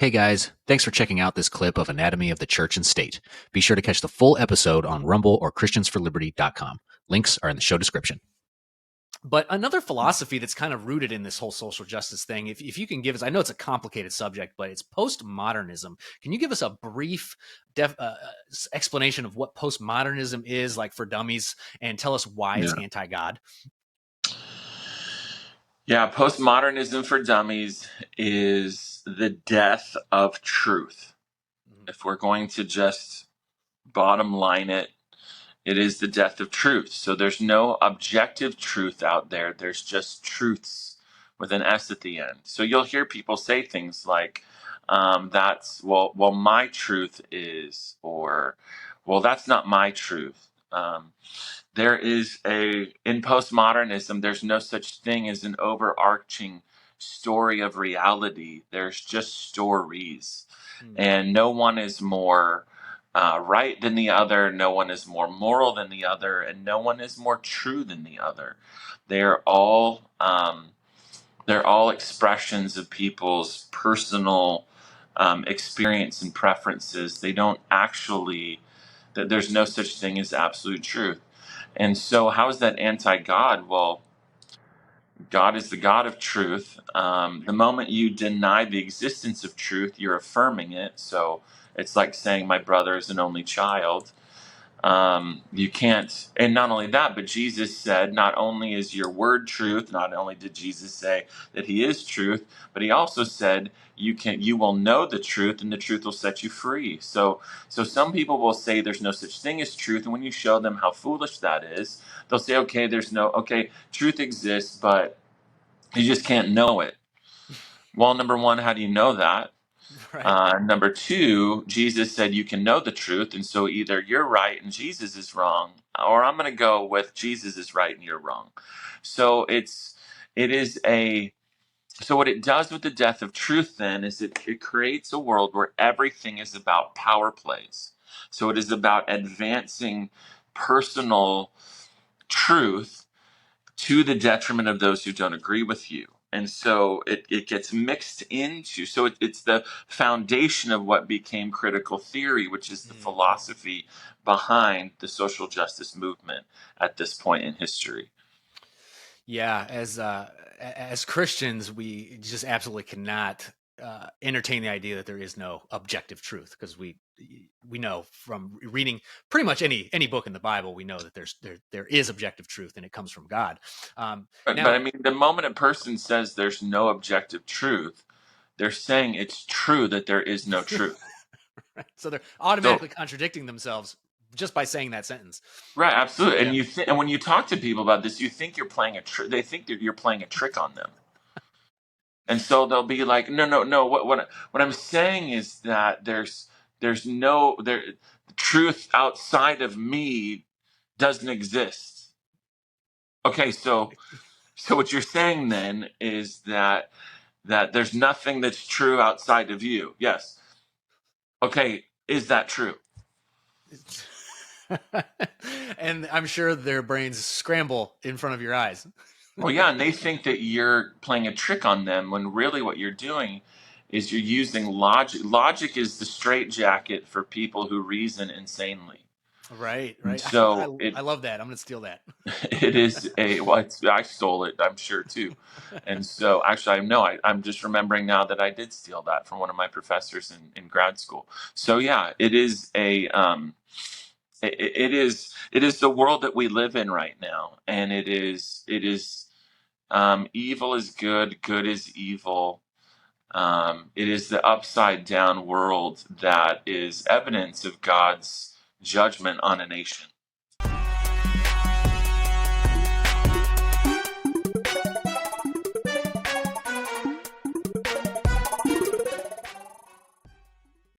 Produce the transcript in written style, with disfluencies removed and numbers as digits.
Hey guys, thanks for checking out this clip of Anatomy of the Church and State. Be sure to catch the full episode on Rumble or ChristiansForLiberty.com. Links are in the show description. But another philosophy that's kind of rooted in this whole social justice thing, if you can give us, I know it's a complicated subject, but it's postmodernism. Can you give us a brief explanation of what postmodernism is, like for dummies, and tell us why it's anti-God? Yeah, postmodernism for dummies is the death of truth. If we're going to just bottom line it, it is the death of truth. So there's no objective truth out there. There's just truths with an S at the end. So you'll hear people say things like, my truth is, or, well, that's not my truth. In postmodernism, there's no such thing as an overarching story of reality. There's just stories. And no one is more right than the other. No one is more moral than the other. And no one is more true than the other. They're all expressions of people's personal experience and preferences. They don't actually, there's no such thing as absolute truth. And so, how is that anti-God? Well, God is the God of truth. The moment you deny the existence of truth, you're affirming it. So, it's like saying, my brother is an only child. You can't, and not only that, but Jesus said, not only is your word truth, not only did Jesus say that he is truth, but he also said you will know the truth and the truth will set you free. So some people will say there's no such thing as truth, and when you show them how foolish that is, they'll say, okay, truth exists, but you just can't know it. Well, number one, how do you know that? Right. Number two, Jesus said you can know the truth, and so either you're right and Jesus is wrong, or I'm going to go with Jesus is right and you're wrong. So so what it does with the death of truth then is it creates a world where everything is about power plays. So it is about advancing personal truth to the detriment of those who don't agree with you. And so it gets mixed into, so it's the foundation of what became critical theory, which is the philosophy behind the social justice movement at this point in history. Yeah, as Christians, we just absolutely cannot entertain the idea that there is no objective truth, because we know from reading pretty much any book in the Bible, we know that there is objective truth and it comes from God. But I mean, the moment a person says there's no objective truth, they're saying it's true that there is no truth. Right. So they're automatically contradicting themselves just by saying that sentence. Right, absolutely. And and when you talk to people about this, you think you're playing they think that you're playing a trick on them. And so they'll be like, no. What I'm saying is that there's no truth outside of me doesn't exist. Okay, so what you're saying then is that there's nothing that's true outside of you. Yes. Okay, is that true? And I'm sure their brains scramble in front of your eyes. Well, yeah, and they think that you're playing a trick on them when really what you're doing is you're using logic. Logic is the straitjacket for people who reason insanely. Right. So I love that. I'm going to steal that. It is I stole it, I'm sure too. And so actually, I'm just remembering now that I did steal that from one of my professors in grad school. So yeah, it is it is the world that we live in right now, and it is evil is good, good is evil. It is the upside down world that is evidence of God's judgment on a nation.